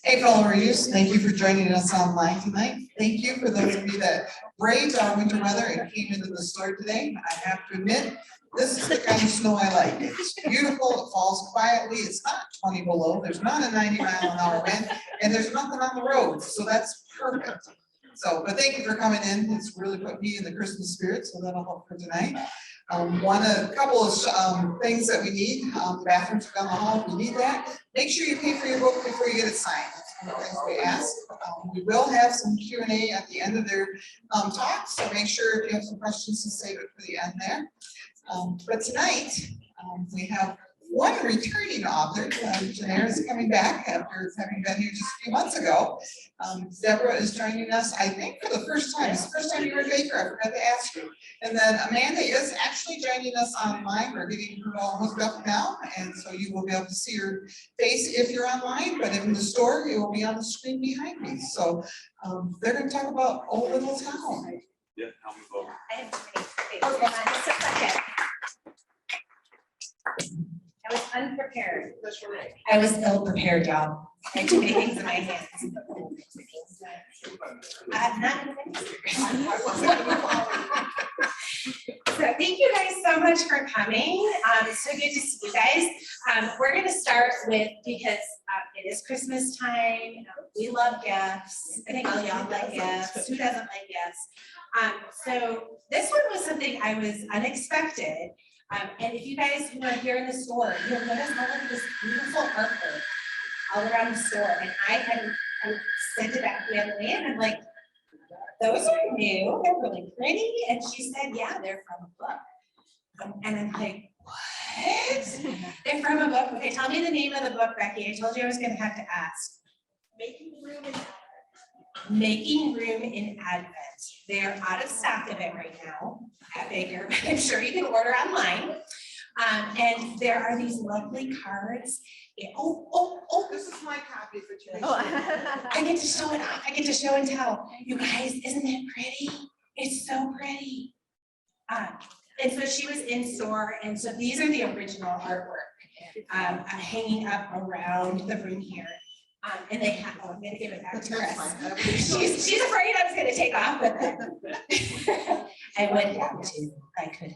Hey, fellow readers, thank you for joining us online tonight. Thank you for those of you that braved our winter weather and came into the store today. I have to admit, this is the kind of snow I like. It's beautiful, it falls quietly, it's not 20 below, there's not a 90-mile-an-hour wind, and there's nothing on the road, so that's perfect. So, but thank you for coming in. It's really put me in the Christmas spirit, so that'll help for tonight. A couple of things that we need. The bathrooms are down the hall. We need that. Make sure you pay for your book before you get it signed. That's one of the things we ask. We will have some Q&A at the end of their talk, so make sure if you have some questions to save it for the end there. But tonight, we have one returning author. Janera is coming back after having been here just a few months ago. Deborah is joining us, I think, for the first time. It's the first time you were Baker. I forgot to ask you. And then Amanda is actually joining us online. We're getting her all hooked up now, and so you will be able to see her face if you're online. But in the store, it will be on the screen behind me. So they're going to talk about Old Little Town. Yeah, how we vote. I have too many. Just a second. I was unprepared. I was ill prepared, y'all. I had too many things in my hands. So thank you guys so much for coming. It's so good to see you guys. We're going to start with, because it is Christmas time. We love gifts. I think all y'all like gifts. Who doesn't like gifts? So this one was something I was unexpected. And if you guys who are here in the store, you'll notice all of this beautiful artwork all around the store. And I sent it back the other day, and I'm like, those are new, they're really pretty. And she said, yeah, they're from a book. And I'm like, what? They're from a book? Okay, tell me the name of the book, Becky. I told you I was gonna have to ask. Making Room in Advent. Making Room in Advent. They're out of stock of it right now at Baker. I'm sure you can order online. And there are these lovely cards. This is my copy for today. I get to show it off. I get to show and tell. You guys, isn't that pretty? It's so pretty. And so she was in store, and so these are the original artwork hanging up around the room here. And they have, I'm gonna give it back to her. She's afraid I was gonna take off with it. I would have to, I could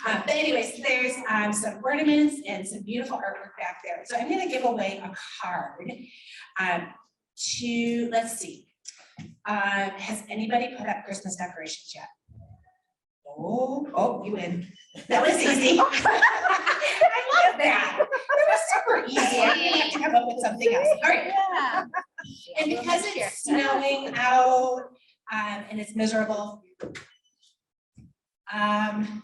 have. But anyways, there's some ornaments and some beautiful artwork back there. So I'm gonna give away a card to, let's see. Has anybody put up Christmas decorations yet? Oh, you win. That was easy. I love that. That was super easy. I didn't have to come up with something else. All right. Yeah. And because it's snowing out and it's miserable, Amanda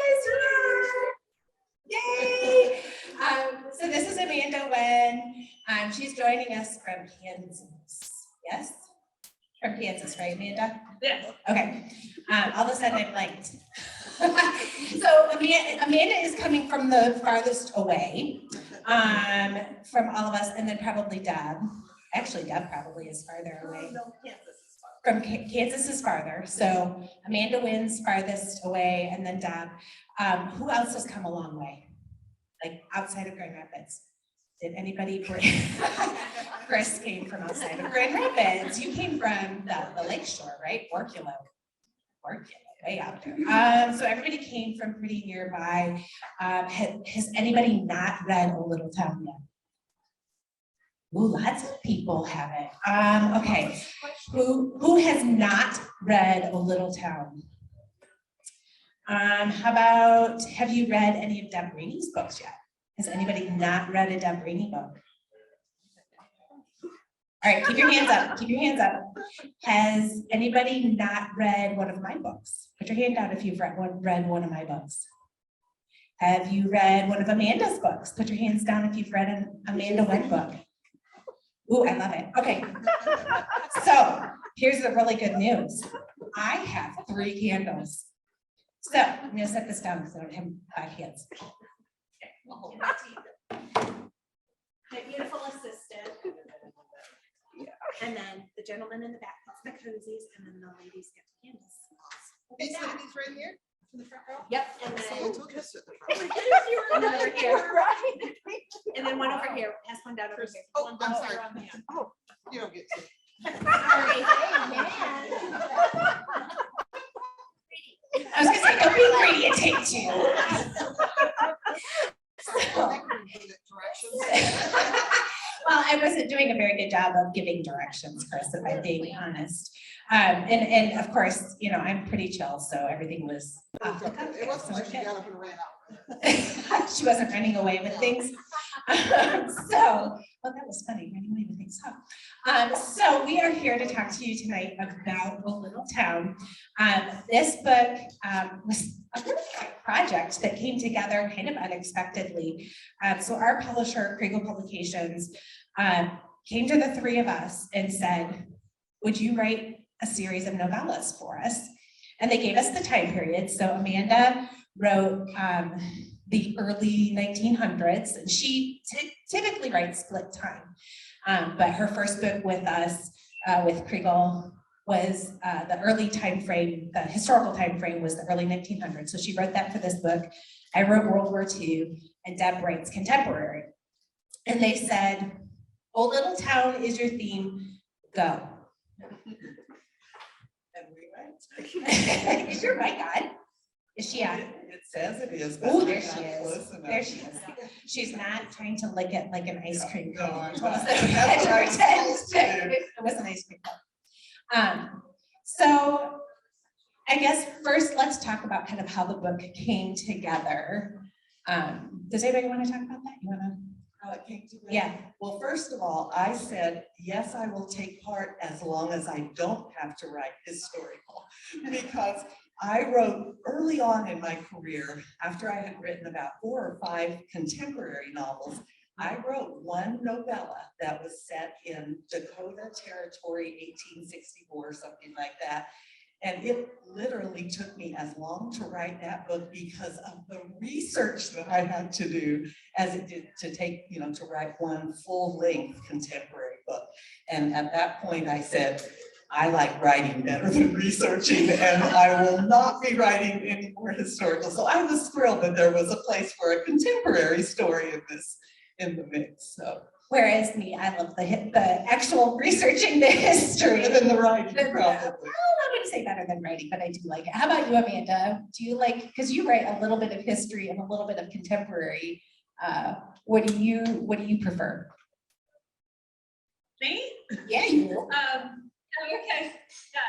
is here. Yay! So this is Amanda Wen. She's joining us from Kansas. Yes? From Kansas, right, Amanda? Yes. Okay. All of a sudden I blanked. So Amanda is coming from the farthest away from all of us, and then probably Deb. Actually, Deb probably is farther away. No, Kansas is fun. From Kansas is farther. So Amanda wins farthest away, and then Deb. Who else has come a long way? Like outside of Grand Rapids? Did anybody bring? Chris came from outside of Grand Rapids. You came from the lake shore, right? Orculo, way out there. So everybody came from pretty nearby. Has anybody not read O Little Town yet? Ooh, lots of people have it. Okay, who has not read O Little Town? How about, have you read any of Deb Rainey's books yet? Has anybody not read a Deb Rainey book? All right, keep your hands up, keep your hands up. Has anybody not read one of my books? Put your hand down if you've read one of my books. Have you read one of Amanda's books? Put your hands down if you've read an Amanda Wen book. Ooh, I love it. Okay. So here's the really good news. I have 3 candles. So I'm gonna set this down because I don't have 5 hands. My beautiful assistant. And then the gentleman in the back gets the cozies, and then the ladies get the candles. Okay, so these right here. in the front row. Yep, and So I then. told you to sit in the front. And then over here. And then one over here, pass one down over here. Oh, One I'm down sorry. on the end. Oh, you don't get to. Sorry, man. I was gonna say, don't be greedy and take two. Well, I wasn't doing a very good job of giving directions, Chris, if I'm being honest. And of course, you know, I'm pretty chill, so everything was off the cuff. It wasn't so like she we're got up and ran out. good. She wasn't running away with things. So, well, that was funny, running away with things, huh? So we are here to talk to you tonight about A Little Town. This book was a really great project that came together kind of unexpectedly. So our publisher, Kriegel Publications, came to the three of us and said, would you write a series of novellas for us? And they gave us the time period. So Amanda wrote the early 1900s, and she typically writes split time. But her first book with us, with Kriegel, was the early time frame, the historical time frame was the early 1900s. So she wrote that for this book. I wrote World War II, and Deb writes contemporary. And they said, "O Little Town is your theme, go." And we went. Is your mic on? Is she on? It says it is. but Oh, I'm there not she is. close enough. There she is. She's not trying to lick it like an ice cream No, cone. I'm Told us not. that we had That's to what I was pretend supposed to do. it was an ice cream cone. So I guess first let's talk about kind of how the book came together. Does anybody want to talk about that? You want to? How it came together? Yeah. Well, first of all, I said, yes, I will take part as long as I don't have to write historical. Because I wrote early on in my career, after I had written about 4 or 5 contemporary novels, I wrote one novella that was set in Dakota Territory, 1864, something like that. And it literally took me as long to write that book because of the research that I had to do as it did to take, you know, to write one full-length contemporary book. And at that point I said, I like writing better than researching, and I will not be writing any more historical. So I was thrilled that there was a place for a contemporary story in the mix, so. Whereas me, I love the actual researching the history. Better than the writing, Well, probably. I wouldn't say better than writing, but I do like it. How about you, Amanda? Do you like, because you write a little bit of history and a little bit of contemporary. What do you prefer? Me? Yeah, you. Okay, yeah,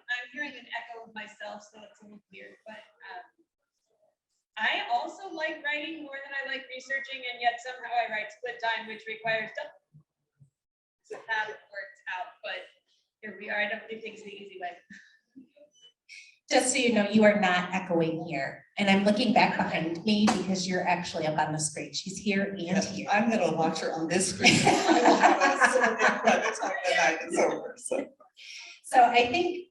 I'm hearing an echo of myself, so it's a little weird, but, I also like writing more than I like researching, and yet somehow I write split time, which requires double. So that worked out, but here we are, I don't do things the easy way. Just so you know, you are not echoing here. And I'm looking back behind me because you're actually up on the screen. She's here and Yes, here. I'm gonna watch her on this screen. I will have a sore neck by the time the night is over, so. So I think,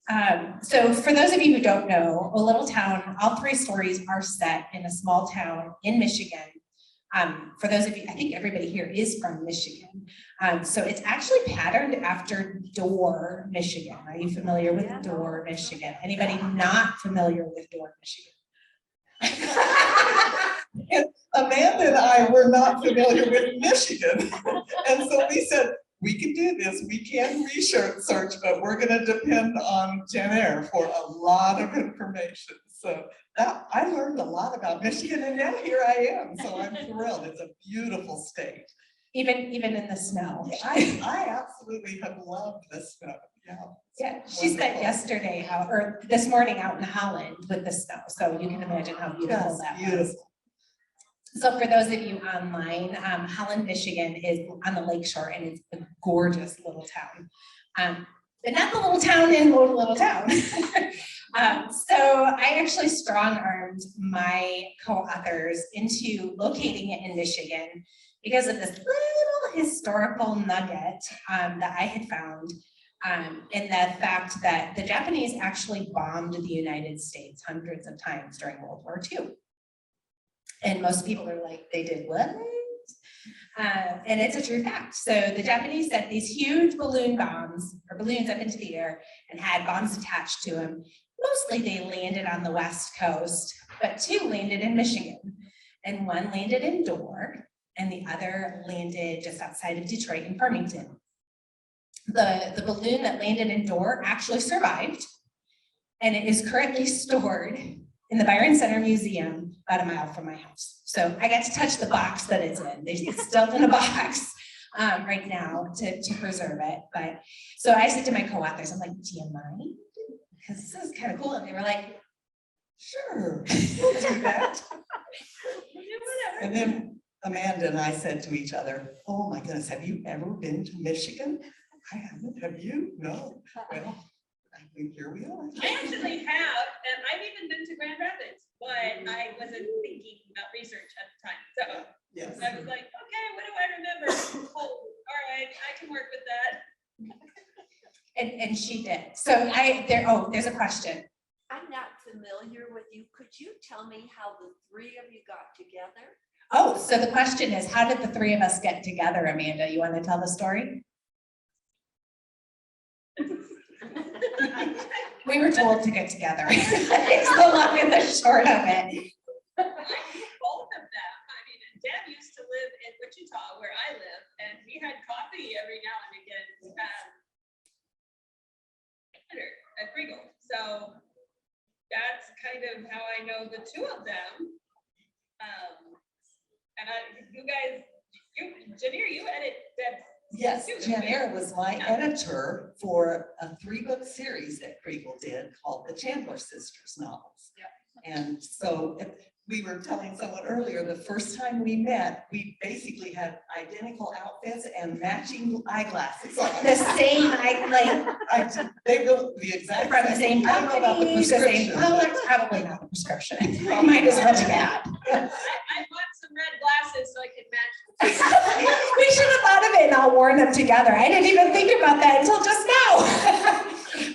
so for those of you who don't know, A Little Town, all 3 stories are set in a small town in Michigan. For those of you, I think everybody here is from Michigan. So it's actually patterned after Dorr, Michigan. Are you familiar with Dorr, Michigan? Anybody not familiar with Dorr, Michigan? Amanda and I were not familiar with Michigan. And so we said, we can do this, we can research, but we're gonna depend on Jen Eyre for a lot of information. So that, I learned a lot about Michigan, and now here I am, so I'm thrilled. It's a beautiful state. Even in the snow. I absolutely have loved the snow, yeah. Yeah, she spent yesterday out, or this morning out in Holland with the snow, so you can imagine how beautiful Yes, that was. beautiful. So for those of you online, Holland, Michigan is on the lakeshore, and it's a gorgeous little town. But not the little town in Little Town. So I actually strong-armed my co-authors into locating it in Michigan because of this little historical nugget that I had found. In the fact that the Japanese actually bombed the United States hundreds of times during World War II. And most people are like, they did what? And it's a true fact. So the Japanese sent these huge balloon bombs or balloons up into the air and had bombs attached to them. mostly they landed on the West Coast, but 2 landed in Michigan. And 1 landed in Dorr, and the other landed just outside of Detroit in Farmington. The balloon that landed in Dorr actually survived, and it is currently stored in the Byron Center Museum about a mile from my house. So I got to touch the box that it's in. It's still in a box right now to preserve it. But so I said to my co-authors, I'm like, do you mind? Because this is kind of cool. And they were like, Sure, we'll do that. Whatever. And then Amanda and I said to each other, oh my goodness, have you ever been to Michigan? I haven't, have you? No. Well, I think here we are. I actually have, and I've even been to Grand Rapids, but I wasn't thinking about research at the time. So Yes. I was like, okay, what do I remember? Oh, all right, I can work with that. and she did. So there's a question. I'm not familiar with you. Could you tell me how the 3 of you got together? Oh, so the question is, how did the 3 of us get together, Amanda? You want to tell the story? We were told to get together. It's the long and the short of it. Both of them. I mean, Deb used to live in Wichita, where I live, and we had coffee every now and again at Kriegel. So that's kind of how I know the 2 of them. You guys, Janir, you edit Deb's. Yes, too, Jan right? Eyre was my editor for a 3-book series that Kriegel did called the Chandler Sisters novels. And so we were telling someone earlier, the first time we met, we basically had identical outfits and matching eyeglasses on. The same, They wrote the exact. from the same I don't know about the company, the same, prescription. well, that's probably not a prescription. Might as well be had. I bought some red glasses so I could match. We should have thought of it and all worn them together. I didn't even think about that until just now.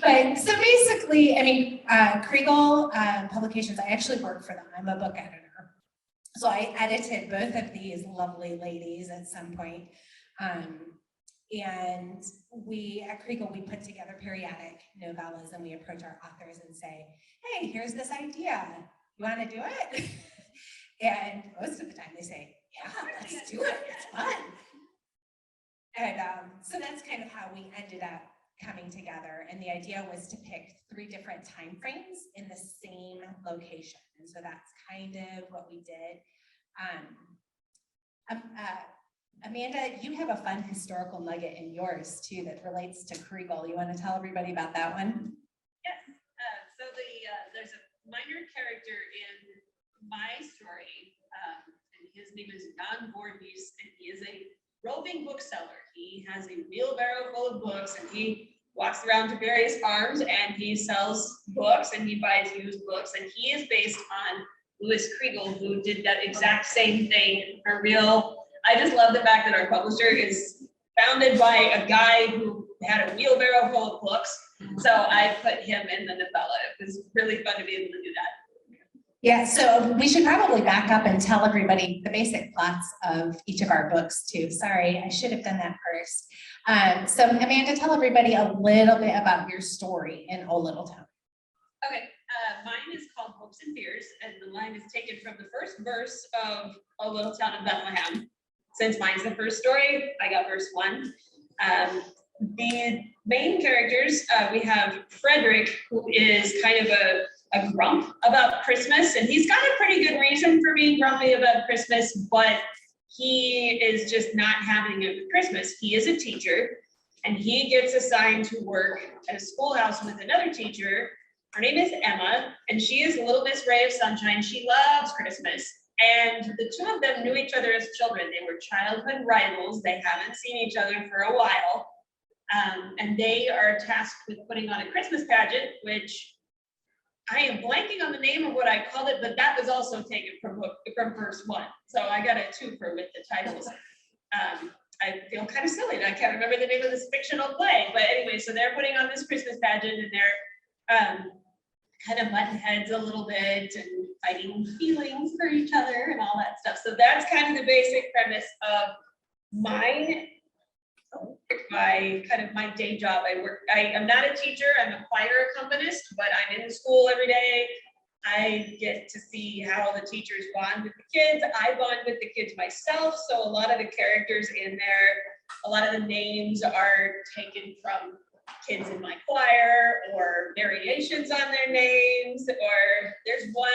But so basically, I mean, Kriegel Publications, I actually work for them. I'm a book editor. So I edited both of these lovely ladies at some point. And we at Kriegel, we put together periodic novellas and we approach our authors and say, hey, here's this idea. You want to do it? And most of the time they say, yeah, let's do it. It's fun. And so that's kind of how we ended up coming together. And the idea was to pick 3 different time frames in the same location. And so that's kind of what we did. Amanda, you have a fun historical nugget in yours too that relates to Kriegel. You want to tell everybody about that one? Yes, so there's a minor character in my story, and his name is Jan Voorhees, and he is a roving bookseller. He has a wheelbarrow full of books, and he walks around to various farms, and he sells books, and he buys used books, and he is based on Louis Kriegel, who did that exact same thing. I just love the fact that our publisher is founded by a guy who had a wheelbarrow full of books. So I put him in the novella. It was really fun to be able to do that. Yeah, so we should probably back up and tell everybody the basic plots of each of our books too. Sorry, I should have done that first. So Amanda, tell everybody a little bit about your story in O Little Town. Okay, mine is called Hopes and Fears, and the line is taken from the first verse of O Little Town of Bethlehem. Since mine's the first story, I got verse 1. The main characters, we have Frederick, who is kind of a grump about Christmas, and he's got a pretty good reason for being grumpy about Christmas, but he is just not having it with Christmas. He is a teacher, and he gets assigned to work at a schoolhouse with another teacher. Her name is Emma, and she is Little Miss Ray of Sunshine. She loves Christmas. And the 2 of them knew each other as children. They were childhood rivals. They haven't seen each other for a while. And they are tasked with putting on a Christmas pageant, which I am blanking on the name of what I called it, but that was also taken from verse 1. So I got a 2 for with the titles. I feel kind of silly that I can't remember the name of this fictional play, but anyway, so they're putting on this Christmas pageant, and they're kind of butting heads a little bit and fighting feelings for each other and all that stuff. So that's kind of the basic premise of mine. Oh, my kind of my day job. I am not a teacher, I'm a choir accompanist, but I'm in the school every day. I get to see how the teachers bond with the kids. I bond with the kids myself, so a lot of the characters in there, a lot of the names are taken from kids in my choir or variations on their names, or there's one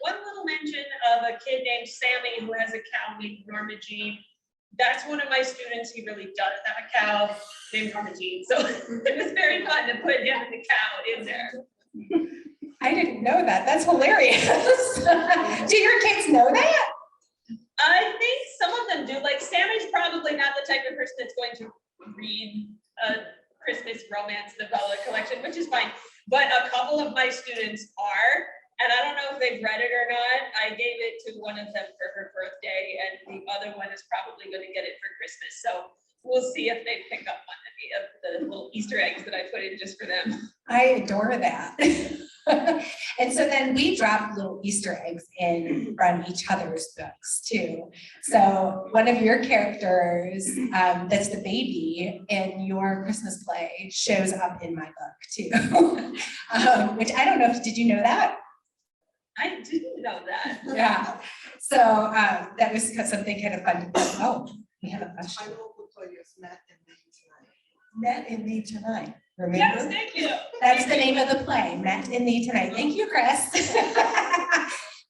little mention of a kid named Sammy who has a cow named Norma Jean. That's one of my students. He really does have a cow named Norma Jean. So it was very fun to put him and the cow in there. I didn't know that. That's hilarious. Do your kids know that? I think some of them do. Like Sammy's probably not the type of person that's going to read a Christmas romance novella collection, which is fine. But a couple of my students are, and I don't know if they've read it or not. I gave it to one of them for her birthday, and the other one is probably going to get it for Christmas. So we'll see if they pick up one of the little Easter eggs that I put in just for them. I adore that. And so then we drop little Easter eggs in from each other's books too. So one of your characters, that's the baby in your Christmas play, shows up in my book too. Which I don't know did you know that? I didn't know that. Yeah. So that was something kind of fun. Oh, we have a question. Title of the play is Met in Me Tonight. Met in Thee Tonight. Remember? Yes, thank you. That's the name of the play, Met in Thee Tonight. Thank you, Chris.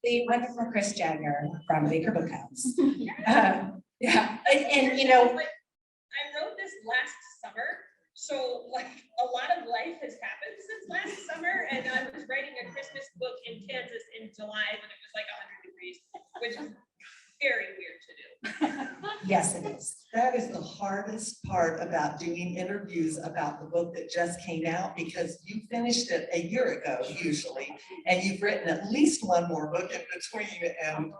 The wonderful Chris Jagger from Baker Book House. Yeah, and you know, I wrote this last summer, so like a lot of life has happened since last summer, and I was writing a Christmas book in Kansas in July when it was like 100 degrees, which is very weird to do. yes, it is. That is the hardest part about doing interviews about the book that just came out, because you finished it a year ago usually, and you've written at least one more book in between,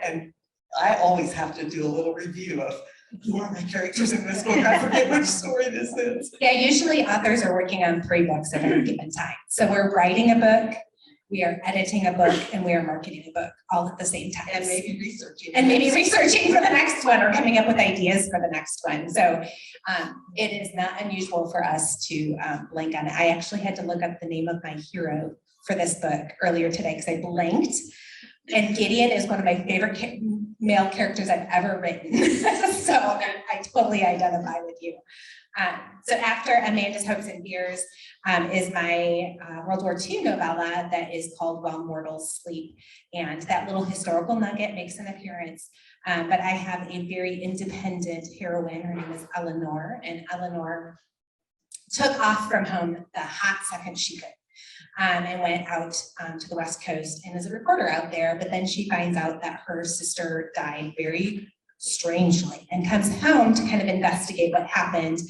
and I always have to do a little review of who are my characters in this book. I forget which story this is. Yeah, usually authors are working on 3 books at any given time. So we're writing a book, we are editing a book, and we are marketing a book all at the same time. And maybe researching. And maybe researching for the next one or coming up with ideas for the next one. So it is not unusual for us to blank on it. I actually had to look up the name of my hero for this book earlier today because I blanked. And Gideon is one of my favorite male characters I've ever written. So I totally identify with you. So after Amanda's Hopes and Fears is my World War II novella that is called While Mortals Sleep. And that little historical nugget makes an appearance. But I have a very independent heroine. Her name is Eleanor. And Eleanor took off from home the hot second she could. And went out to the West Coast and is a reporter out there. But then she finds out that her sister died very strangely and comes home to kind of investigate what happened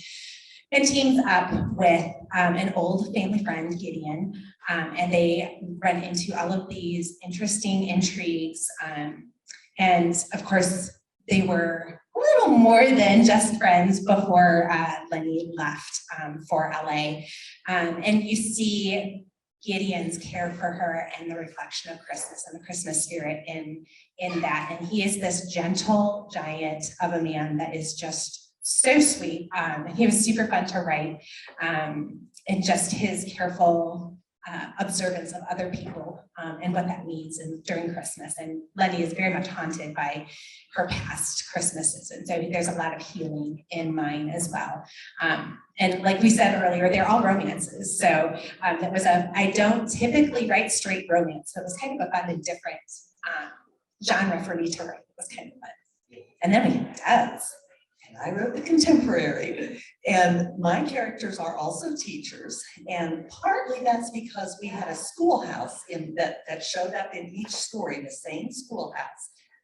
and teams up with an old family friend, Gideon, and they run into all of these interesting intrigues. And of course, they were a little more than just friends before Lenny left for LA. And you see Gideon's care for her and the reflection of Christmas and the Christmas spirit in that. And he is this gentle giant of a man that is just so sweet. And he was super fun to write. And just his careful observance of other people and what that means during Christmas. And Lenny is very much haunted by her past Christmases. And so there's a lot of healing in mine as well. And like we said earlier, they're all romances. So I don't typically write straight romance. So it was kind of a fun and different genre for me to write. It was kind of fun. And then we have Debs. And I wrote the contemporary, and my characters are also teachers, and partly that's because we had a schoolhouse that showed up in each story, the same schoolhouse.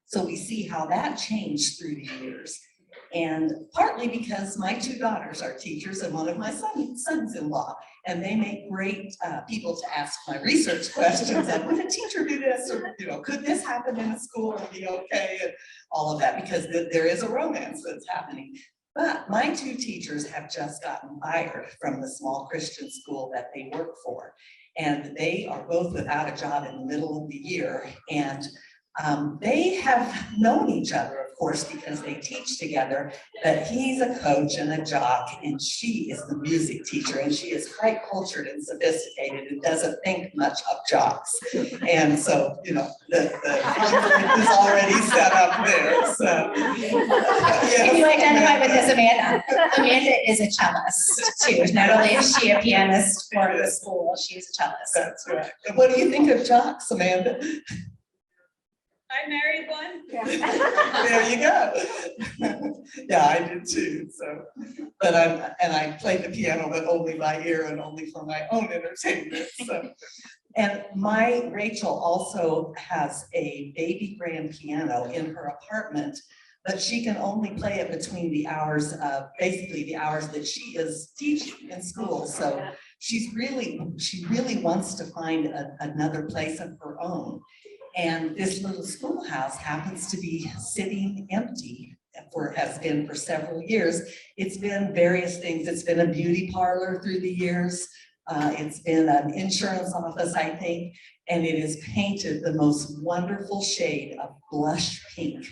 So we see how that changed through the years. And partly because my 2 daughters are teachers and one of my sons-in-law, and they make great people to ask my research questions. Like, would a teacher do this? Or, could this happen in a school and be okay? And all of that, because there is a romance that's happening. But my 2 teachers have just gotten fired from the small Christian school that they work for. And they are both without a job in the middle of the year. And they have known each other, of course, because they teach together, but he's a coach and a jock, and she is the music teacher, and she is quite cultured and sophisticated and doesn't think much of jocks. And so, you know, the conflict is already set up there, so. If you identify with this, Amanda, Amanda is a cellist too. Not only is she a pianist for the school, she's a cellist. That's right. And what do you think of jocks, Amanda? I married one. There you go. Yeah, I did too, so, but I played the piano, but only by ear and only for my own entertainment, so. And my Rachel also has a baby grand piano in her apartment, but she can only play it between the hours of, basically the hours that she is teaching in school, so she really wants to find another place of her own. And this little schoolhouse happens to be sitting empty has been for several years. It's been various things. It's been a beauty parlor through the years. It's been an insurance office, I think, and it is painted the most wonderful shade of blush pink.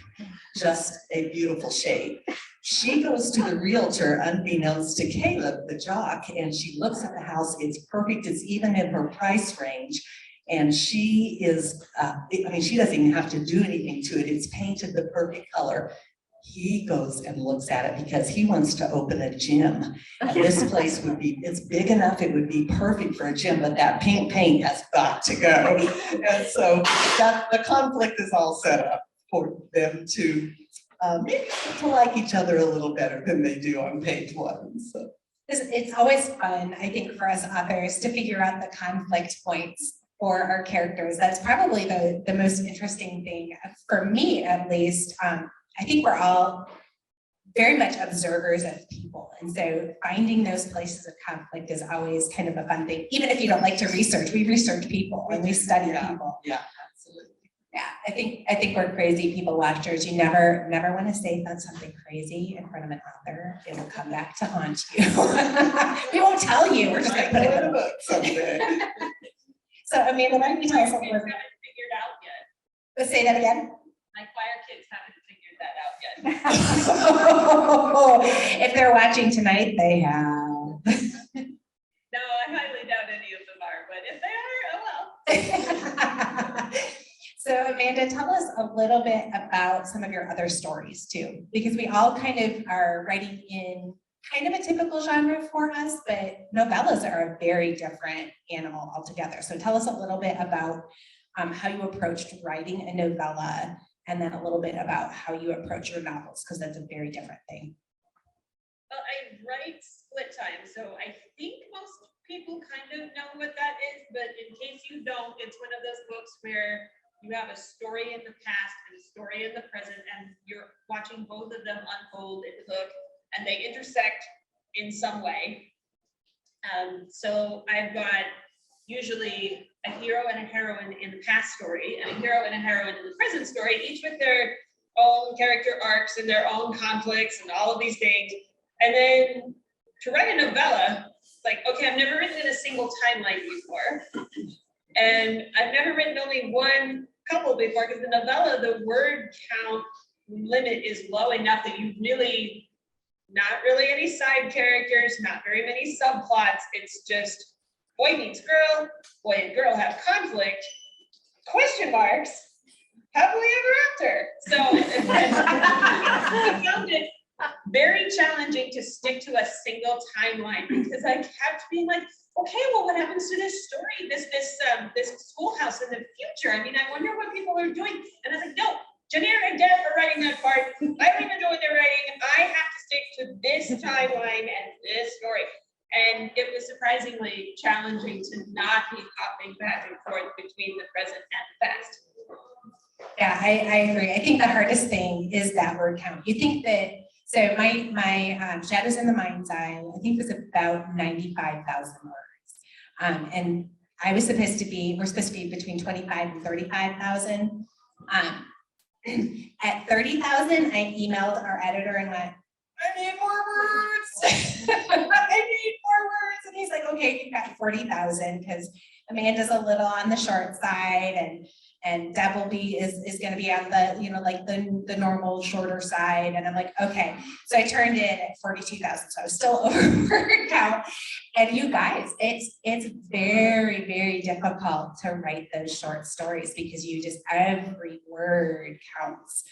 Just a beautiful shade. She goes to the realtor unbeknownst to Caleb, the jock, and she looks at the house. It's perfect. It's even in her price range. And she is, I mean, she doesn't even have to do anything to it. It's painted the perfect color. He goes and looks at it because he wants to open a gym. And this place would be, it's big enough, it would be perfect for a gym, but that pink paint has got to go. And so that the conflict is all set up for them to maybe to like each other a little better than they do on page one. So. It's always fun, I think, for us authors to figure out the conflict points for our characters. That's probably the most interesting thing, for me at least. I think we're all very much observers of people. And so finding those places of conflict is always kind of a fun thing. Even if you don't like to research, we research people and we study people. Yeah, absolutely. Yeah, I think we're crazy people watchers. You never want to say something crazy in front of an author. It will come back to haunt you. We won't tell you. We're just gonna put it in the book someday. So Amanda, why don't you tell us a Kids little haven't figured out yet. Let's say that again. My choir kids haven't figured that out yet. If they're watching tonight, they have. No, I highly doubt any of them are, but if they are, oh well. So Amanda, tell us a little bit about some of your other stories too, because we all kind of are writing in kind of a typical genre for us, but novellas are a very different animal altogether. So tell us a little bit about how you approached writing a novella, and then a little bit about how you approach your novels, because that's a very different thing. Well, I write split time, so I think most people kind of know what that is, but in case you don't, it's one of those books where you have a story in the past and a story in the present, and you're watching both of them unfold in the book, and they intersect in some way. So I've got usually a hero and a heroine in the past story, and a hero and a heroine in the present story, each with their own character arcs and their own conflicts and all of these things. And then to write a novella, like, okay, I've never written in a single timeline before. And I've never written only one couple before, because the novella, the word count limit is low enough that you really, not really any side characters, not very many subplots. It's just boy meets girl, boy and girl have conflict, question marks, happily ever after. So I found it very challenging to stick to a single timeline, because I kept being like, okay, well, what happens to this story, this schoolhouse in the future? I mean, I wonder what people are doing. And I was like, no, Janir and Deb are writing that part. I don't even know what they're writing. I have to stick to this timeline and this story. And it was surprisingly challenging to not be hopping back and forth between the present and the past. Yeah, I agree. I think the hardest thing is that word count. You think that, so my Shadows in the Mind's Eye, I think was about 95,000 words. And we're supposed to be between 25 and 35,000. At 30,000, I emailed our editor and went, I need more words. I need more words. And he's like, okay, you've got 40,000, because Amanda's a little on the short side, And Devilby is gonna be on the, you know, like the normal shorter side. And I'm like, okay. So I turned in at 42,000, so I was still over word count. And you guys, it's very, very difficult to write those short stories because you just, every word counts.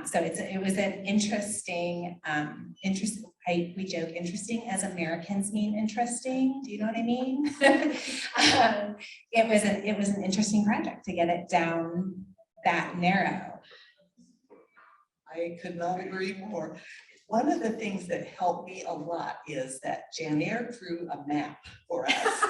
So it was an interesting, we joke, interesting as Americans mean interesting. Do you know what I mean? It was an interesting project to get it down that narrow. I could not agree more. One of the things that helped me a lot is that Janaire drew a map for us.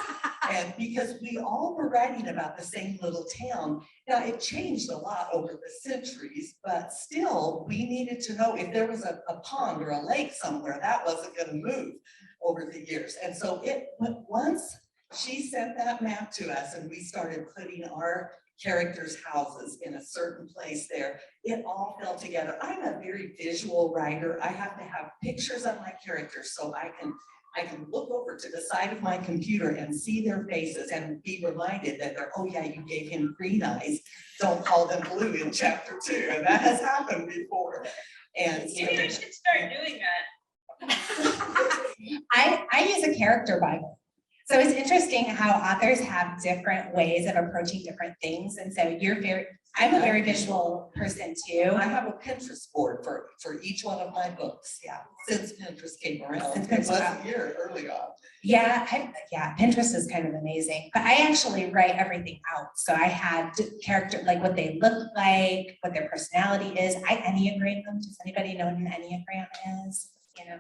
And because we all were writing about the same little town, now it changed a lot over the centuries, but still we needed to know if there was a pond or a lake somewhere, that wasn't gonna move over the years. And so once she sent that map to us and we started putting our characters' houses in a certain place there, it all fell together. I'm a very visual writer. I have to have pictures of my characters so I can look over to the side of my computer and see their faces and be reminded that they're, oh yeah, you gave him green eyes, don't call them blue in chapter 2. And that has happened before. And Maybe I should start doing that. I use a character Bible. So it's interesting how authors have different ways of approaching different things. And so I'm a very visual person too. I have a Pinterest board for each one of my books. Yeah, since Pinterest came around. Since It Pinterest- wasn't here early on. Yeah, Pinterest is kind of amazing, but I actually write everything out. So I had character, like what they look like, what their personality is. I Enneagram them. Does anybody know what an Enneagram is? You know,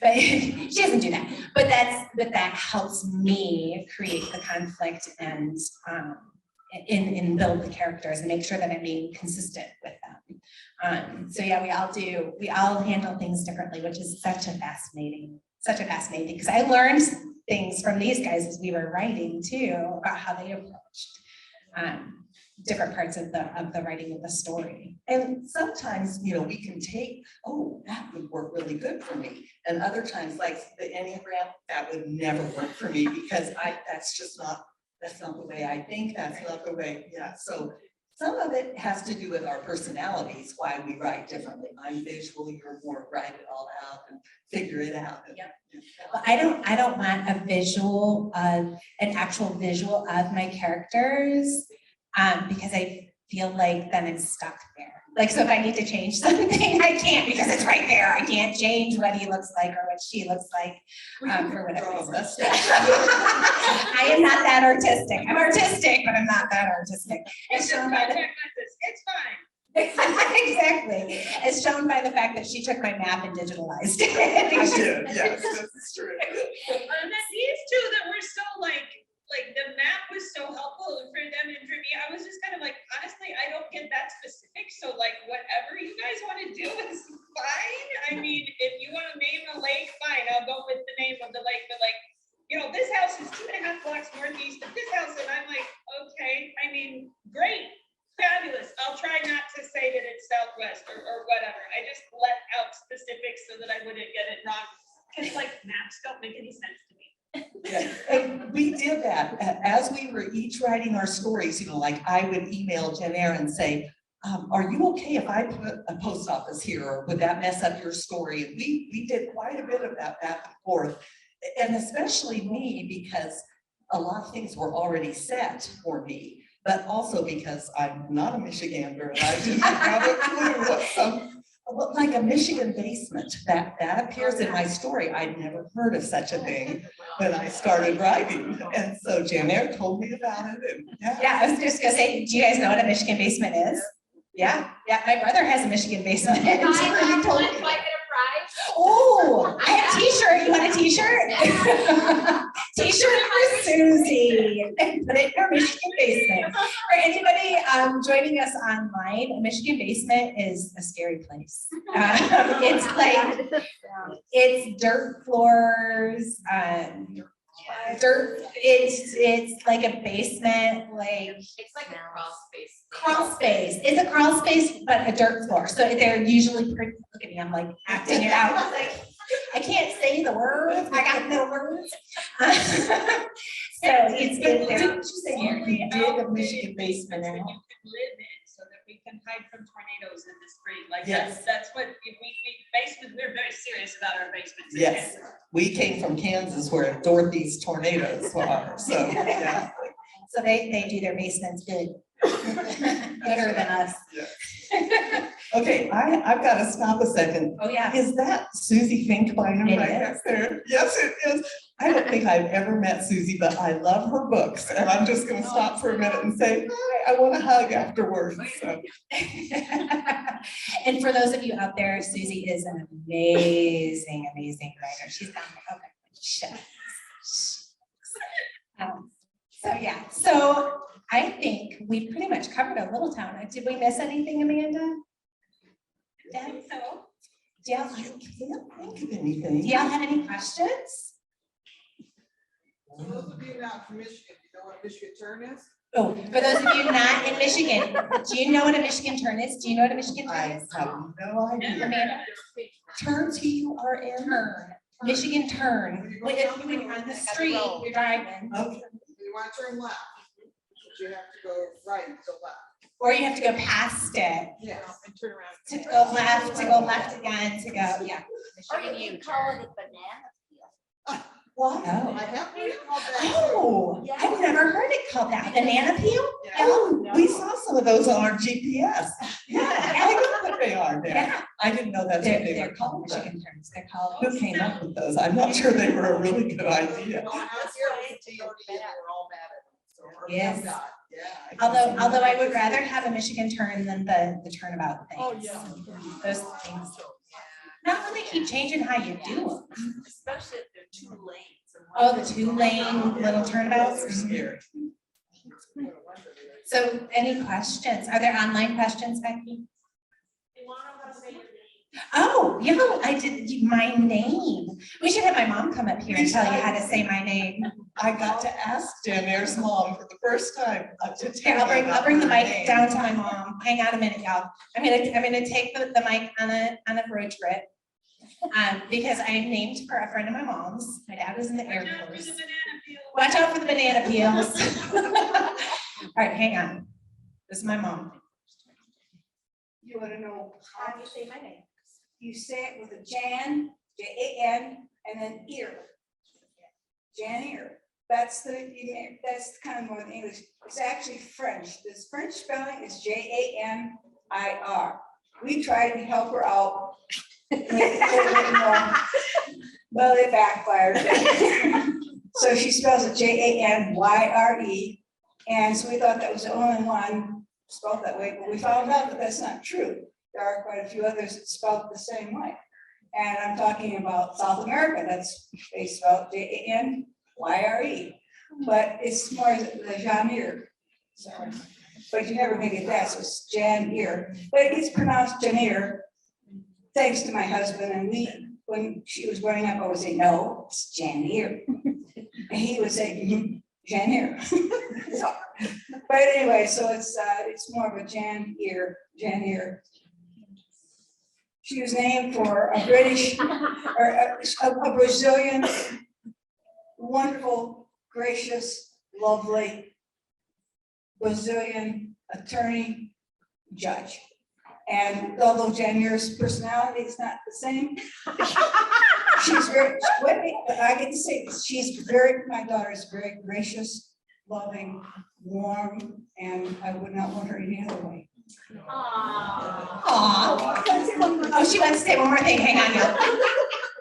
but she doesn't do that. But that helps me create the conflict and in build the characters and make sure that I'm being consistent with them. So yeah, we all handle things differently, which is such a fascinating thing, because I learned things from these guys as we were writing too, about how they approached different parts of the writing of the story. And sometimes, you know, we can take, oh, that would work really good for me. And other times, like the Enneagram, that would never work for me because that's not the way I think, that's not the way, yeah. So some of it has to do with our personalities, why we write differently. I'm visual, you're more write it all out and figure it out. Yep. But I don't want a visual of an actual visual of my characters, because I feel like then I'm stuck there. Like, so if I need to change something, I can't because it's right there. I can't change what he looks like or what she looks like, for whatever Draw a reason. mustache. I am not that artistic. I'm artistic, but I'm not that artistic. It's It's just shown by the contact lenses. It's fine. exactly. It's shown by the fact that she took my map and digitalized it. I did, yes, that's true. And then these two that were so like the map was so helpful for them and for me. I was just kind of like, honestly, I don't get that specific. So like whatever you guys want to do is fine. I mean, if you want to name a lake, fine, I'll go with the name of the lake. But like, you know, this house is 2.5 blocks northeast of this house. And I'm like, okay, I mean, great. Fabulous. I'll try not to say that it's Southwest or whatever. I just let out specifics so that I wouldn't get it wrong. Because like maps don't make any sense to me. Yeah, and we did that as we were each writing our stories, you know, like I would email Janaire and say, are you okay if I put a post office here, or would that mess up your story? And we did quite a bit of that back and forth, and especially me, because a lot of things were already set for me, but also because I'm not a Michigander and I didn't have a clue what like a Michigan basement, that appears in my story. I'd never heard of such a thing when I started writing. And so Janaire told me about it, and Yeah, I was just gonna say, do you guys know what a Michigan basement is? Yeah, my brother has a Michigan basement. I have one, so I get a prize. Oh, I have a t-shirt. You want a t-shirt? T-shirt for Susie. Put it in her Michigan basement. For anybody joining us online, a Michigan basement is a scary place. It's like, it's dirt floors, dirt, it's like a basement, like It's like a crawl space. crawl space. It's a crawl space, but a dirt floor. So they're usually pretty, look at me, I'm like acting it out. Like, I can't say the words. I got no words. So it's in there. Didn't you say you did a Michigan basement That now? you can live in, so that we can hide from tornadoes in the spring, like Yes. that's what, basement, we're very serious about our basements. in Yes. Kansas. We came from Kansas where Dorothy's tornadoes are, so, yeah. So they do their basements good. Better than us. Okay, I've got to stop a second. Oh, yeah. Is that Susie Finkbeiner It right is. back there? Yes, it is. I don't think I've ever met Susie, but I love her books, and I'm just gonna stop for a minute and say, hi, I want a hug afterwards, so. And for those of you out there, Susie is an amazing, amazing writer. She's down there. Okay. Shh. So yeah, so I think we pretty much covered a little town. Did we miss anything, Amanda? I think so. Do y'all, I can't think of do anything. y'all have any questions? For those of you not from Michigan, you know what Michigan turn is? Oh, for those of you not in Michigan, do you know what a Michigan turn is? Do you know what a Michigan turn I is? have no idea. Amanda? Turn T-U-R-N. Turn, Michigan turn. When you're on the street, you're driving, Okay. You want to turn left, but you have to go right to left. or you have to go past it, Yes. And turn around. to go left again, to go, yeah. Or you can call it a banana peel. What? Oh. I have heard it called that too. Oh, I've never heard it called that. Banana peel? Oh, we saw some of those on our GPS. Yeah, I know what they are there. Yeah. I didn't know that's what they They're were called called. Michigan turns. They're called. Who came up with those? I'm not sure they were a really good idea. Well, out here with the DOT, and we're all mad at them, so, or Yes. PennDOT, yeah. I can see Although that. I would rather have a Michigan turn than the turnabout thing. Oh, yeah. Those things. Not when they keep changing how you do them. Especially if they're two lanes. and one Oh, the is- 2-lane little Those turnabouts. are scary. So any questions? Are there online questions, Becky? Oh, yeah, I did, my name. We should have my mom come up here and tell you how to say my name. I got to ask Janair's mom for the first time to Here, tell me I'll bring the about her mic name. down to my mom. Hang on a minute, y'all. I'm gonna take the mic on a road trip. Because I am named for a friend of my mom's. My dad was in the Air Watch out for the Force. banana peel. Watch out for the banana peels. All right, hang on. This is my mom. You wanna know how you say my name? You say it with a Jan, J-A-N, and then ear. Jan ear. That's kind of more than English. It's actually French. This French spelling is J-A-N-I-R. We tried to help her out. Make it a little bit more, but it backfired. So she spells it J-A-N-Y-R-E. And so we thought that was the only one spelled that way, but we found out that that's not true. There are quite a few others that spelled the same way. And I'm talking about South America, they spelled J-A-N-Y-R-E. But it's more the Janir. So, but you never make it that, so it's Janir. But it gets pronounced Janir, thanks to my husband. And when she was growing up, I would say, no, it's Janir. And he would say, Janir. So, but anyway, so it's more of a Janir. She was named for a British, or a Brazilian, wonderful, gracious, lovely Brazilian attorney judge. And although Janir's personality is not the same, she's very, I get to say this, my daughter is very gracious, loving, warm, and I would not want her any other way. Aw. Oh, she wants to say one more thing. Hang on, y'all.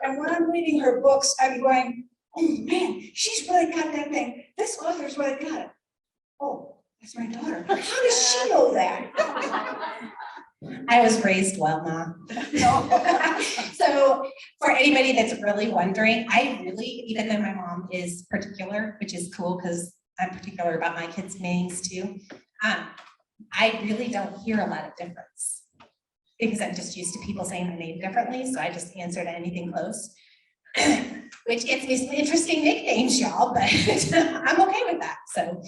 And when I'm reading her books, I'm going, oh man, she's really got that thing. This author's really got it. Oh, that's my daughter. How does she know that? I was raised well, Mom. So for anybody that's really wondering, even though my mom is particular, which is cool because I'm particular about my kids' names too, I really don't hear a lot of difference because I'm just used to people saying my name differently. So I just answer to anything close, which gets me some interesting nicknames, y'all, but I'm okay with that. So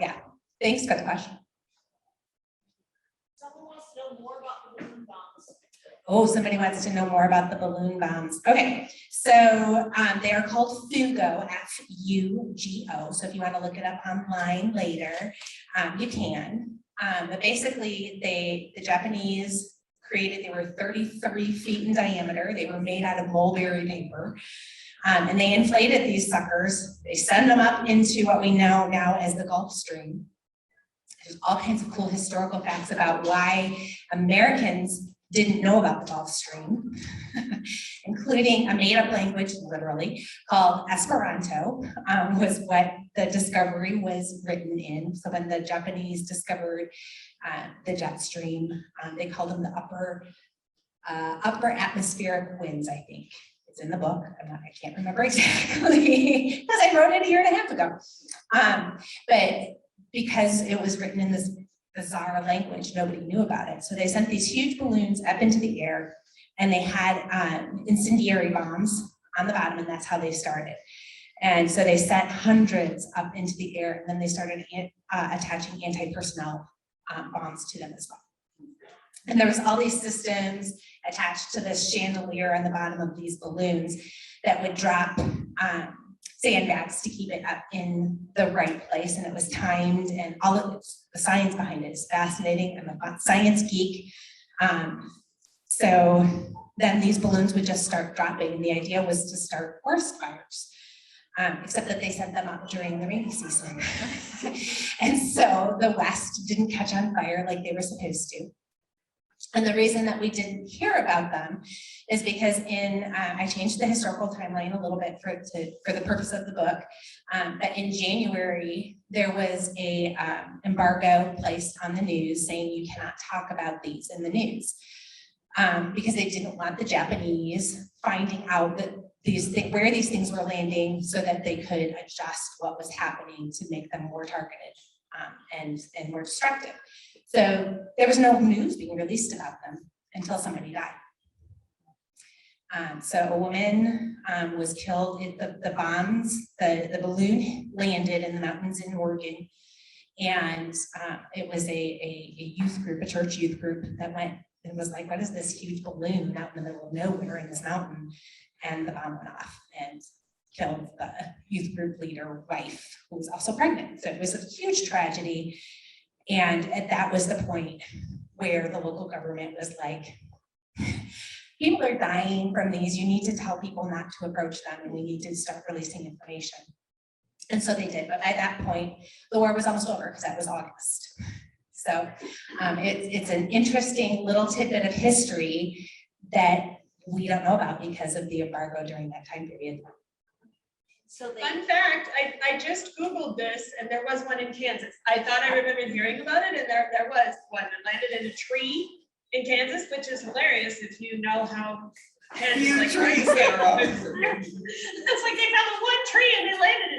yeah, thanks for the question. Someone wants to know more about the balloon bombs. Oh, somebody wants to know more about the balloon bombs. Okay, so they are called Fugo, F-U-G-O. So if you want to look it up online later, you can. But basically, the Japanese created, they were 33 feet in diameter. They were made out of mulberry paper. And they inflated these suckers. They send them up into what we know now as the Gulf Stream. There's all kinds of cool historical facts about why Americans didn't know about the Gulf Stream, including a made-up language, literally, called Esperanto, was what the discovery was written in. So when the Japanese discovered the jet stream, they called them the upper atmospheric winds, I think. It's in the book. I can't remember exactly because I wrote it a year and a half ago. But because it was written in this bizarre language, nobody knew about it. So they sent these huge balloons up into the air, and they had incendiary bombs on the bottom, and that's how they started. And so they sent hundreds up into the air, and then they started attaching anti-personnel bombs to them as well. And there was all these systems attached to this chandelier on the bottom of these balloons that would drop sandbags to keep it up in the right place, and it was timed, and all of the science behind it is fascinating. I'm a science geek. So then these balloons would just start dropping, and the idea was to start forest fires, except that they sent them up during the rainy season. And so the West didn't catch on fire like they were supposed to. And the reason that we didn't hear about them is because I changed the historical timeline a little bit for the purpose of the book. But in January, there was a embargo placed on the news saying you cannot talk about these in the news because they didn't want the Japanese finding out that where these things were landing so that they could adjust what was happening to make them more targeted and more destructive. So there was no news being released about them until somebody died. So a woman was killed. The bombs, the balloon landed in the mountains in Oregon, and it was a youth group, a church youth group that went and was like, what is this huge balloon out in the middle of nowhere in this mountain? And the bomb went off and killed the youth group leader wife, who was also pregnant. So it was a huge tragedy. And that was the point where the local government was like, people are dying from these. You need to tell people not to approach them, and we need to start releasing information. And so they did. But by that point, the war was almost over because that was August. So it's an interesting little tidbit of history that we don't know about because of the embargo during that time period. So they, Fun fact, I just Googled this and there was one in Kansas. I thought I remembered hearing about it, and there was one that landed in a tree in Kansas, which is hilarious if you know how Kansas Huge like trees that are It's like they found one tree and they landed in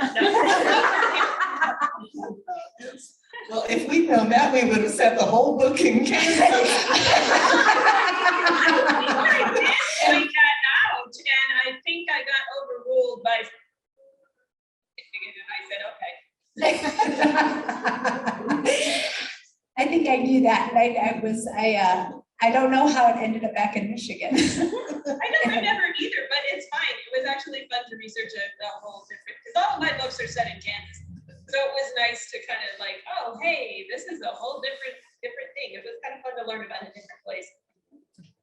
it. Well, if we'd known that, we would have set the whole book in Kansas. I did point that out, and I think I got overruled by. And I said, okay. I think I knew that, and I don't know how it ended up back in Michigan. I don't remember either, but it's fine. It was actually fun to research a whole different, because all of my books are set in Kansas. So it was nice to kind of like, oh, hey, this is a whole different thing. It was kind of fun to learn about a different place.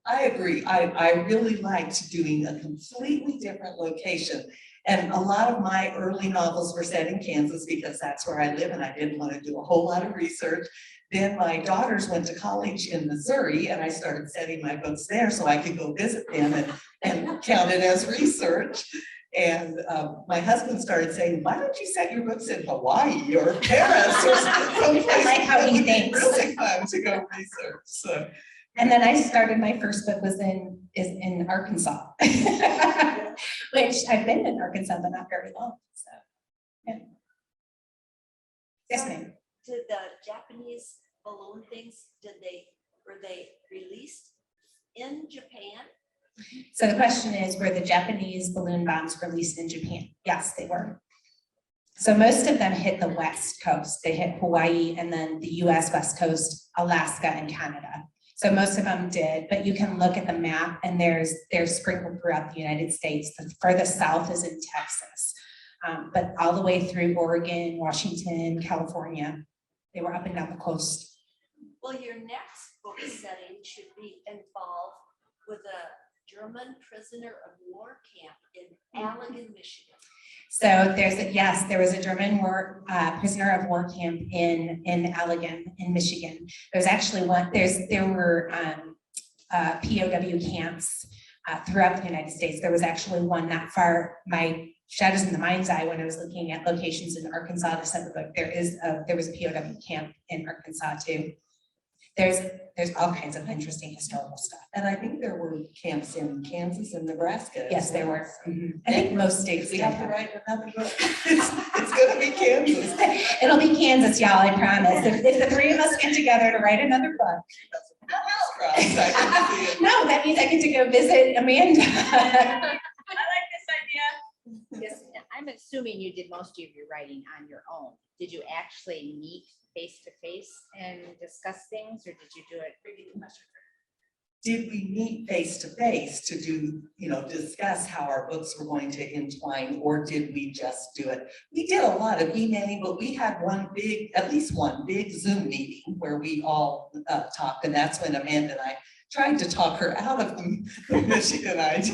I agree. I really liked doing a completely different location. And a lot of my early novels were set in Kansas because that's where I live, and I didn't want to do a whole lot of research. Then my daughters went to college in Missouri, and I started setting my books there so I could go visit them and count it as research. And my husband started saying, why don't you set your books in Hawaii or Paris or someplace? I like how that he would be thinks. really fun to go research. So. And then I started, my first book was in Arkansas, which I've been in Arkansas, but not very long, so, yeah. Yes, ma'am. did the Japanese balloon things, were they released in Japan? So the question is, were the Japanese balloon bombs released in Japan? Yes, they were. So most of them hit the West Coast. They hit Hawaii and then the US West Coast, Alaska, and Canada. So most of them did, but you can look at the map and they're sprinkled throughout the United States. The furthest south is in Texas. But all the way through Oregon, Washington, California, they were up and down the coast. Well, your next book setting should be involved with a German prisoner of war camp in Allegan, Michigan. So there was a German prisoner of war camp in Allegan, in Michigan. There's actually there were POW camps throughout the United States. There was actually one not far, my shadows in the mind's eye when I was looking at locations in Arkansas to set the book. There was a POW camp in Arkansas too. There's all kinds of interesting historical stuff. And I think there were camps in Kansas and Nebraska. Yes, there were. I think most states. We did have to have. write another book. It's gonna be Kansas. It'll be Kansas, y'all, I promise. If the three of us get together to write another book. Crossed, I can see it. No, that means I get to go visit Amanda. I like this idea. Yes, I'm assuming you did most of your writing on your own. Did you actually meet face to face and discuss things, or did you do it? Did we meet face to face to do, discuss how our books were going to entwine, or did we just do it? We did a lot of emailing, but we had at least one big Zoom meeting where we all talked, and that's when Amanda and I tried to talk her out of the Michiganite.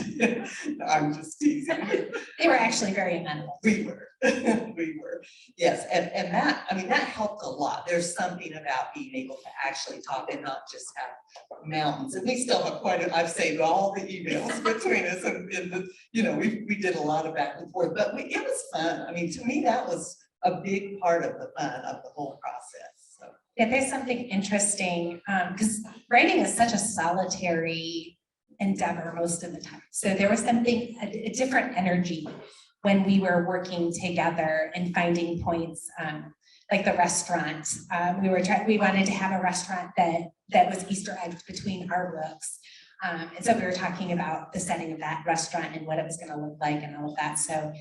I'm just teasing. They were actually very amenable. We were, yes, and that helped a lot. There's something about being able to actually talk and not just have mountains. And we still have I've saved all the emails between us and we did a lot of back and forth, but it was fun. I mean, to me, that was a big part of the fun of the whole process, so. Yeah, there's something interesting, because writing is such a solitary endeavor most of the time. So there was something, a different energy when we were working together and finding points, like the restaurant. We wanted to have a restaurant that was Easter eggs between our books. And so we were talking about the setting of that restaurant and what it was going to look like and all of that. So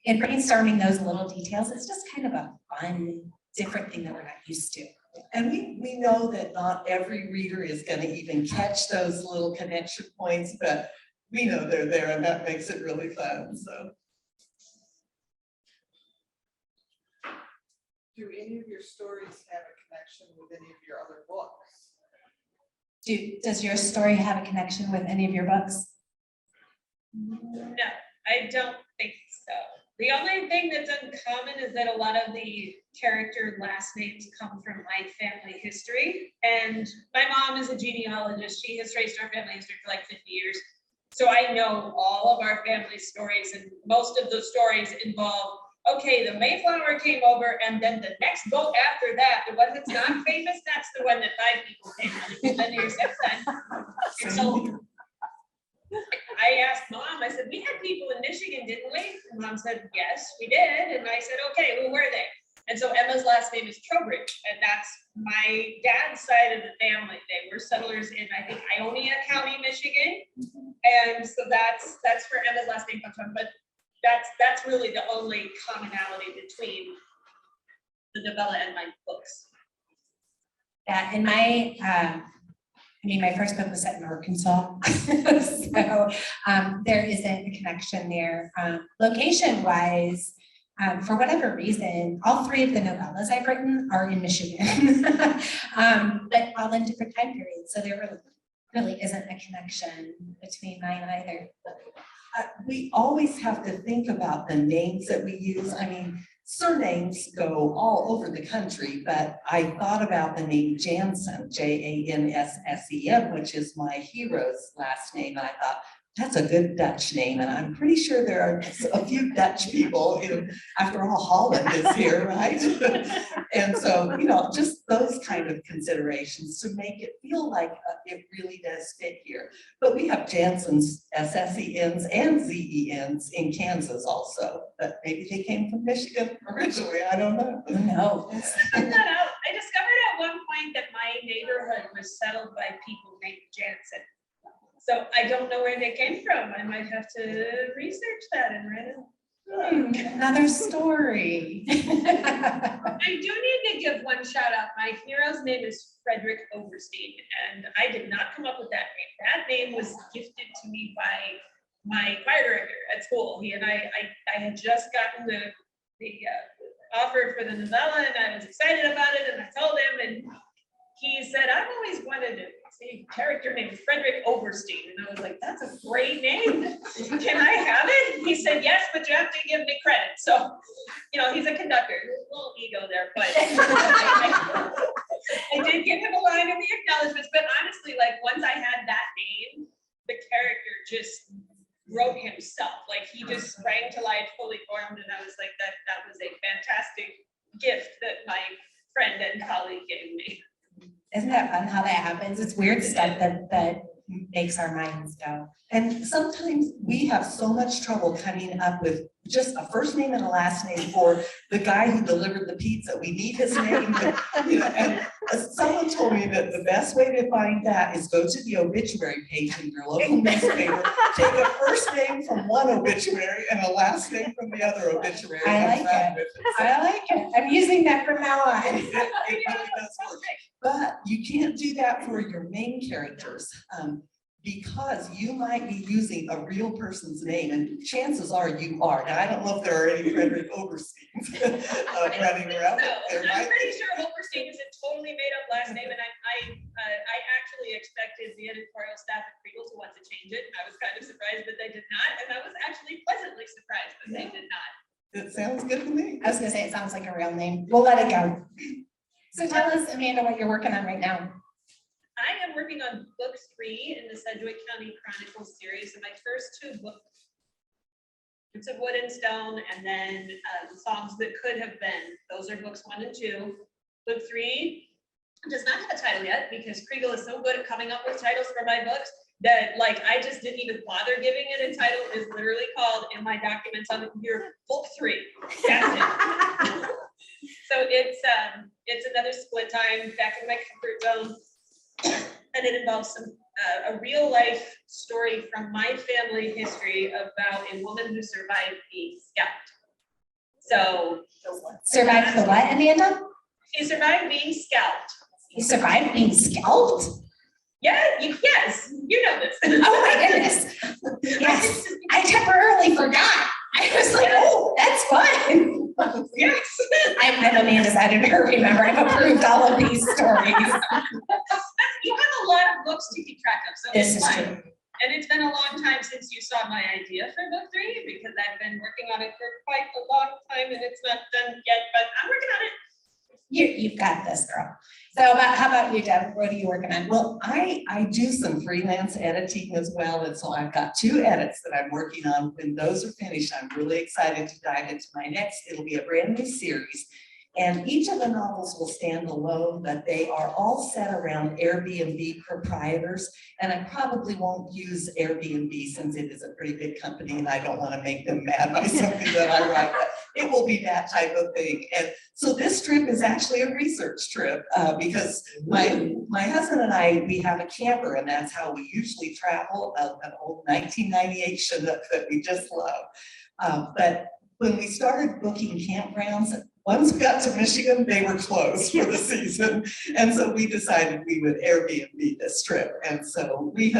in brainstorming those little details, it's just kind of a fun, different thing that we're not used to. And we know that not every reader is going to even catch those little connection points, but we know they're there, and that makes it really fun, so. Do any of your stories have a connection with any of your other books? Does your story have a connection with any of your books? No, I don't think so. The only thing that's uncommon is that a lot of the character last names come from my family history. And my mom is a genealogist. She has traced our family history for like 50 years. So I know all of our family stories, and most of those stories involve, okay, the Mayflower came over, and then the next boat after that, the one that's not famous, that's the one that 5 people came on. It's been here since then. And so I asked Mom, I said, we had people in Michigan, didn't we? And Mom said, yes, we did. And I said, okay, well, where are they? And so Emma's last name is Trowbridge, and that's my dad's side of the family. They were settlers in, I think, Ionia County, Michigan. And so that's where Emma's last name comes from. But that's really the only commonality between the novella and my books. Yeah, and my first book was set in Arkansas. So there isn't a connection there. Location wise, for whatever reason, all 3 of the novellas I've written are in Michigan, but all in different time periods. So there really isn't a connection between mine either. We always have to think about the names that we use. I mean, surnames go all over the country, but I thought about the name Janssen, Janssen, which is my hero's last name. And I thought, that's a good Dutch name. And I'm pretty sure there are a few Dutch people, after all, Holland is here, right? And so, just those kind of considerations to make it feel like it really does fit here. But we have Janssen's, SSENs and ZENs in Kansas also, but maybe they came from Michigan originally, I don't know. No. I found that out. I discovered at one point that my neighborhood was settled by people named Jansen. So I don't know where they came from. I might have to research that and write it. Another story. I do need to give one shout out. My hero's name is Frederick Overstein, and I did not come up with that name. That name was gifted to me by my choir director at school. He and I had just gotten the offer for the novella, and I was excited about it, and I told him, and he said, I've always wanted to see a character named Frederick Overstein. And I was like, that's a great name. Can I have it? He said, yes, but you have to give me credit. So, you know, he's a conductor. There's a little ego there, but I did give him a line of the acknowledgements. But honestly, like once I had that name, the character just wrote himself. Like he just sprang to life, fully formed. And I was like, that was a fantastic gift that my friend and colleague gave me. Isn't that fun how that happens? It's weird stuff that makes our minds go. And sometimes we have so much trouble coming up with just a first name and a last name for the guy who delivered the pizza. We need his name, but, you know, and someone told me that the best way to find that is go to the obituary page in your local newspaper, take a first name from one obituary and a last name from the other obituary. I like it. I like it. I'm using that from now on. It really does work. But you can't do that for your main characters, because you might be using a real person's name, and chances are you are. Now, I don't know if there are any Frederick Oversteins running around. No, There I'm might pretty be. sure Overstein is a totally made up last name, and I actually expected the editorial staff at Kriegel to want to change it. I was kind of surprised that they did not, and I was actually pleasantly surprised that they did not. It sounds good to me. I was gonna say, it sounds like a real name. We'll let it go. So tell us, Amanda, what you're working on right now. I am working on book 3 in the Sedgwick County Chronicles series, and my first 2 books, It's of Wood and Stone, and then Songs That Could Have Been. Those are books 1 and 2. Book 3 does not have a title yet because Kriegel is so good at coming up with titles for my books that like I just didn't even bother giving it a title. It's literally called in my documents on the computer, Book 3. That's it. So it's another split time back in my comfort zone. And it involves some a real life story from my family history about a woman who survived being scalped. So Survived the what, Amanda? she survived being scalped. You survived being scalped? Yeah, yes, you know this. Oh my goodness. Yes, I temporarily forgot. I was like, oh, that's fun. Yes. I'm Amanda's editor, remember, I've approved all of these stories. You have a lot of books to keep track of, so This it's is fine. true. And it's been a long time since you saw my idea for book 3 because I've been working on it for quite a long time and it's not done yet, but I'm working on it. You've got this, girl. So how about you, Deb? What are you working on? Well, I do some freelance editing as well, and so I've got 2 edits that I'm working on. When those are finished, I'm really excited to dive into my next. It'll be a brand new series. And each of the novels will stand alone, but they are all set around Airbnb proprietors. And I probably won't use Airbnb since it is a pretty big company and I don't want to make them mad by something that I write. But it will be that type of thing. And so this trip is actually a research trip because my husband and I, we have a camper and that's how we usually travel, an old 1998 Chinook that we just love. But when we started booking campgrounds, once we got to Michigan, they were closed for the season. And so we decided we would Airbnb this trip. And so we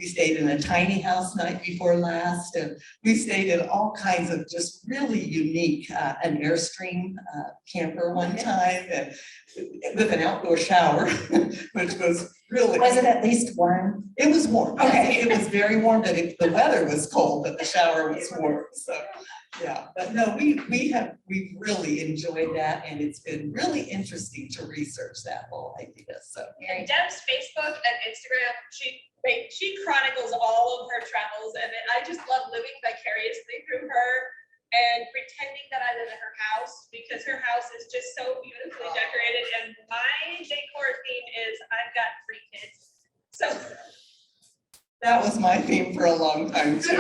stayed in a tiny house night before last, and we stayed in all kinds of just really unique, an Airstream camper one time, and with an outdoor shower, which was really. Was it at least warm? It was warm. Okay. It was very warm, but the weather was cold, but the shower was warm, so. Yeah, but no, we've really enjoyed that, and it's been really interesting to research that whole idea, so. And Deb's Facebook and Instagram, she chronicles all of her travels, and I just love living vicariously through her and pretending that I live in her house because her house is just so beautifully decorated. And my decor theme is I've got 3 kids. So That was my theme for a long time too.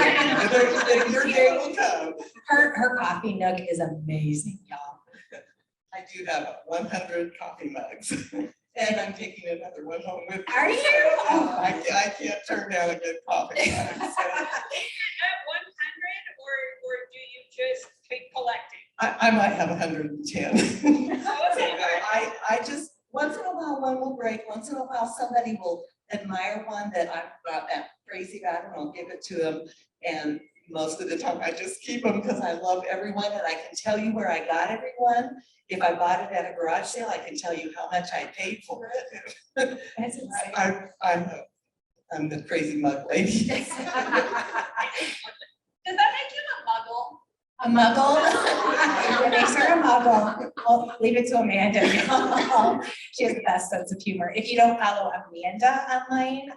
Your day will come. Her coffee nook is amazing, y'all. I do have 100 coffee mugs, and I'm taking another one home with me. Are you? Oh. I can't turn down a good coffee mug. So. at 100 or do I might have 110. Okay, I just, once in a while, one will break, once in a while, somebody will admire one that I'm not that crazy about, and I'll give it to them. And most of the time, I just keep them because I love everyone, and I can tell you where I got everyone. If I bought it at a garage sale, I can tell you how much I paid for it. That's insane. I'm the crazy mug lady. does that make you a muggle? A muggle? It makes her a muggle. I'll leave it to Amanda. She has the best sense of humor. If you don't follow Amanda online,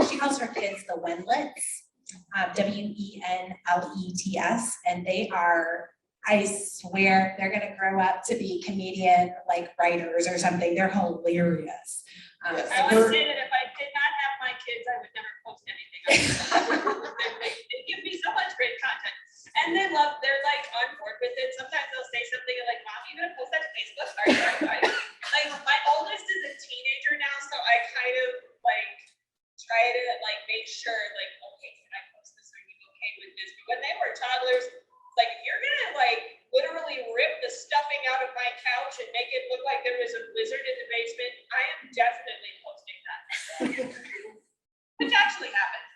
she calls her kids the Wenlets, Wenlets, and they are, I swear, they're gonna grow up to be comedian, like writers or something. They're hilarious. Yes. I always say that if I did not have my kids, I would never post anything. They give me so much great content. And they're like on board with it. Sometimes they'll say something and like, Mom, you gonna post that to Facebook? Sorry. Like, my oldest is a teenager now, so I kind of like try to like make sure like, okay, can I post this? Are you okay with this? But when they were toddlers, like if you're gonna like literally rip the stuffing out of my couch and make it look like there was a blizzard in the basement, I am definitely posting that. Which actually happened.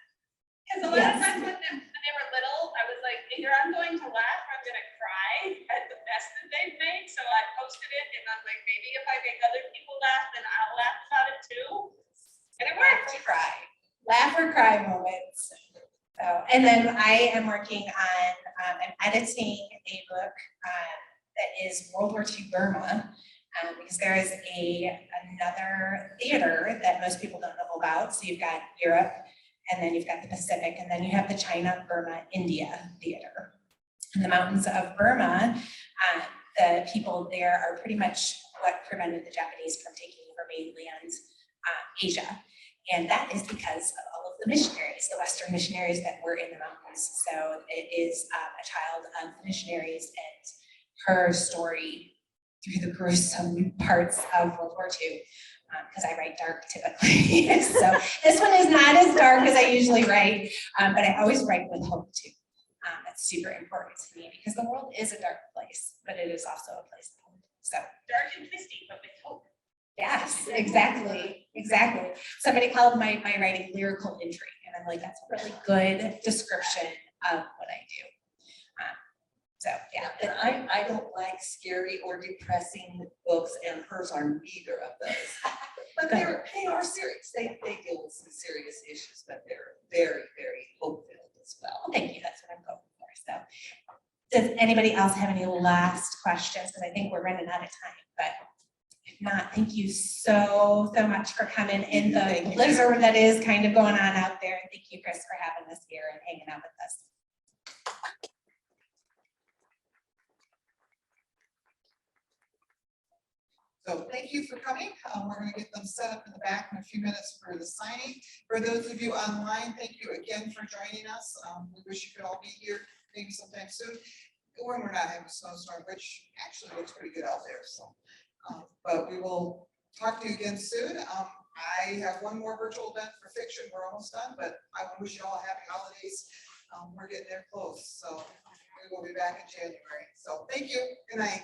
Because a lot of times when they were little, I was like, either I'm going to laugh or I'm gonna cry at the mess that they've made. So I posted it and I'm like, maybe if I make other people laugh, then I'll laugh about it too. And it worked. Laugh or cry moments. So, and then I am working on, I'm editing a book that is World War II Burma, because there is another theater that most people don't know about. So you've got Europe, and then you've got the Pacific, and then you have the China, Burma, India theater. In the mountains of Burma, the people there are pretty much what prevented the Japanese from taking over mainland Asia. And that is because of all of the missionaries, the Western missionaries that were in the mountains. So it is a child of the missionaries and her story through the gruesome parts of World War II. Because I write dark typically. So this one is not as dark as I usually write, but I always write with hope too. That's super important to me because the world is a dark place, but it is also a place of hope. So Dark and twisty, but with hope. yes, exactly. Somebody called my writing lyrical intrigue, and I'm like, that's a really good description of what I do. So yeah. And I don't like scary or depressing books, and hers are neither of those. But they are serious. They deal with some serious issues, but they're very, very hope-filled as well. Well, thank you. That's what I'm going for. So does anybody else have any last questions? Because I think we're running out of time, but if not, thank you so much for coming in the blizzard that is kind of going on out there. And thank you, Chris, for having us here and hanging out with us. So thank you for coming. We're gonna get them set up in the back in a few minutes for the signing. For those of you online, thank you again for joining us. We wish you could all be here maybe sometime soon, when we're not having a snowstorm, which actually looks pretty good out there, so. But we will talk to you again soon. I have one more virtual event for fiction. We're almost done, but I wish you all happy holidays. We're getting there close, so we will be back in January. So thank you. Good night.